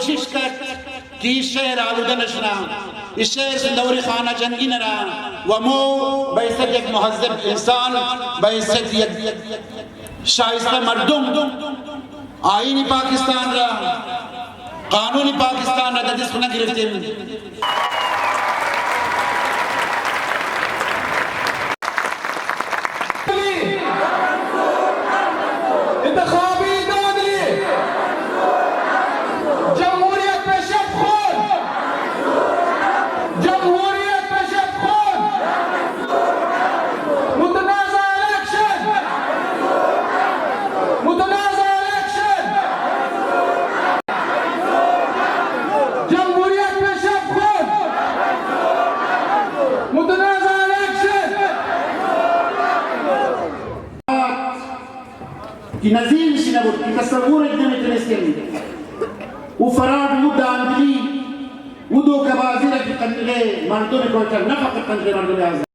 कोशिश कर कि इस शहर आलूदा नशना, इस शहर जिंदौरी खाना जंगी न रहा, वमो बैसत एक मुहज़्ज़ब इंसान, बैसत एक शाइस्ता मर्दुम, आईनी पाकिस्तान रहा, कानूनी पाकिस्तान रहा, जिसको न गिरफ्तार कि नज़ीर शिनबुत कि तस्वुर इतने तनस्किन वफराद मुद्दांदली वदो कबाज़िर की तंगे मर्दों ने कोई नफ़क़त तंगे मर्दों ने